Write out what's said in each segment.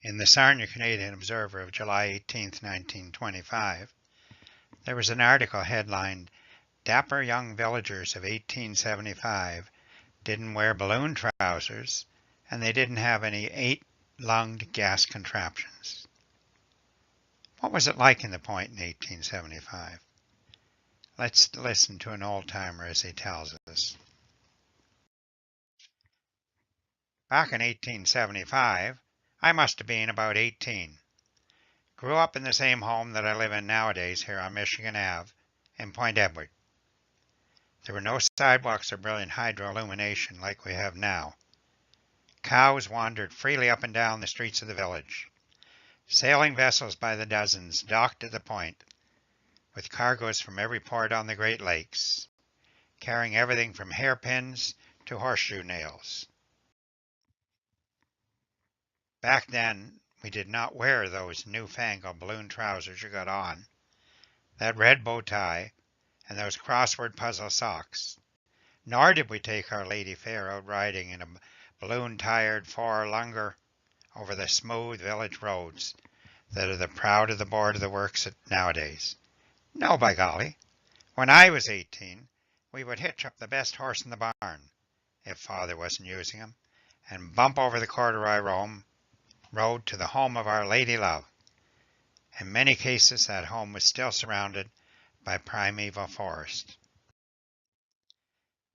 In the Sarnia Canadian Observer of July 18, 1925, there was an article headlined, "Dapper Young Villagers of 1875 Didn't Wear Balloon Trousers, and they didn't have any 8-lunged gas contraptions." What was it like in the Point in 1875? Let's listen to an old-timer as he tells us. Back in 1875, I must have been about 18. Grew up in the same home that I live in nowadays here on Michigan Ave in Point Edward. There were no sidewalks or brilliant hydro-illumination like we have now. Cows wandered freely up and down the streets of the village. Sailing vessels by the dozens docked at the Point, with cargoes from every port on the Great Lakes, carrying everything from hairpins to horseshoe nails. Back then, we did not wear those newfangled balloon trousers you got on, that red bow tie, and those crossword puzzle socks. Nor did we take our lady fair out riding in a balloon-tired four-lunger over the smooth village roads that are the proud of the board of the works nowadays. No, by golly. When I was 18, we would hitch up the best horse in the barn, if father wasn't using him, and bump over the corduroy road to the home of our lady love. In many cases, that home was still surrounded by primeval forest.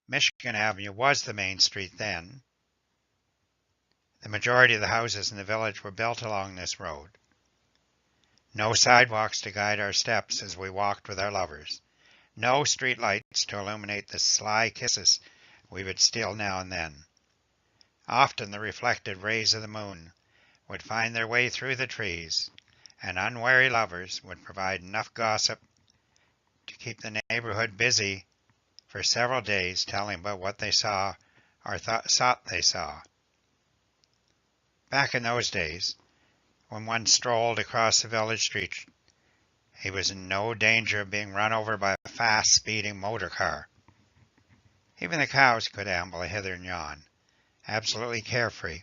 Michigan Avenue was the main street then. The majority of the houses in the village were built along this road. No sidewalks to guide our steps as we walked with our lovers. No street lights to illuminate the sly kisses we would steal now and then. Often the reflected rays of the moon would find their way through the trees, and unwary lovers would provide enough gossip to keep the neighborhood busy for several days telling about what they saw or thought they saw. Back in those days, when one strolled across the village street, he was in no danger of being run over by a fast-speeding motor car. Even the cows could amble hither and yon, absolutely carefree,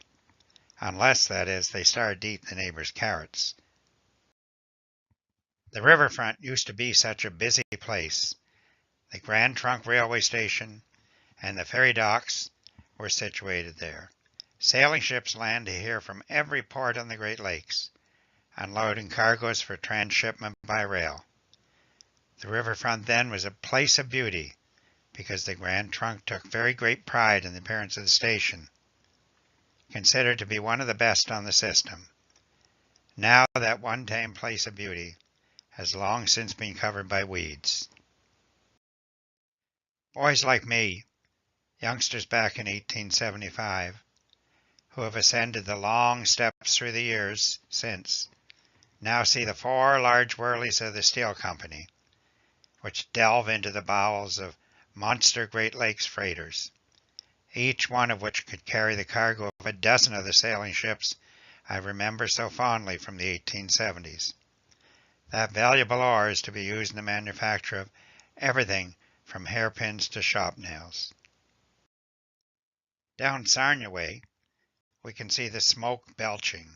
unless, that is, they started to eat the neighbor's carrots. The riverfront used to be such a busy place. The Grand Trunk Railway Station and the ferry docks were situated there. Sailing ships landed here from every port on the Great Lakes, unloading cargoes for transshipment by rail. The riverfront then was a place of beauty because the Grand Trunk took very great pride in the appearance of the station, considered to be one of the best on the system. Now that one-time place of beauty has long since been covered by weeds. Boys like me, youngsters back in 1875, who have ascended the long steps through the years since, now see the 4 large whirlies of the Steel Company, which delve into the bowels of monster Great Lakes freighters, each one of which could carry the cargo of a dozen of the sailing ships I remember so fondly from the 1870s. That valuable ore is to be used in the manufacture of everything from hairpins to shop nails. Down Sarnia way, we can see the smoke belching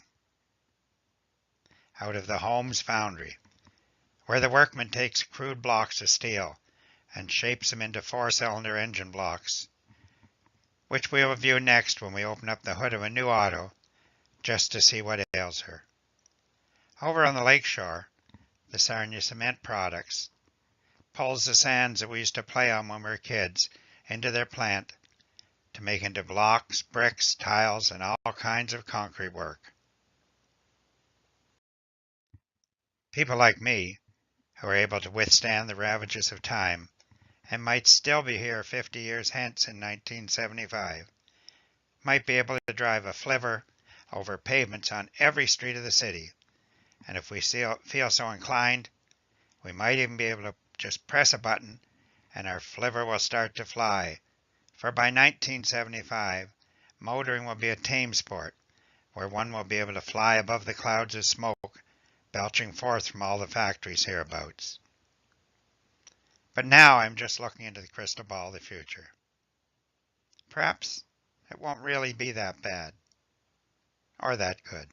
out of the Holmes foundry, where the workman takes crude blocks of steel and shapes them into 4-cylinder engine blocks, which we will view next when we open up the hood of a new auto just to see what ails her. Over on the lakeshore, the Sarnia Cement Products pulls the sands that we used to play on when we were kids into their plant to make into blocks, bricks, tiles, and all kinds of concrete work. People like me, who are able to withstand the ravages of time and might still be here 50 years hence in 1975, might be able to drive a flivver over pavements on every street of the city, and if we feel so inclined, we might even be able to just press a button and our flivver will start to fly, for by 1975, motoring will be a tame sport, where one will be able to fly above the clouds of smoke belching forth from all the factories hereabouts. But now I'm just looking into the crystal ball of the future. Perhaps it won't really be that bad, or that good.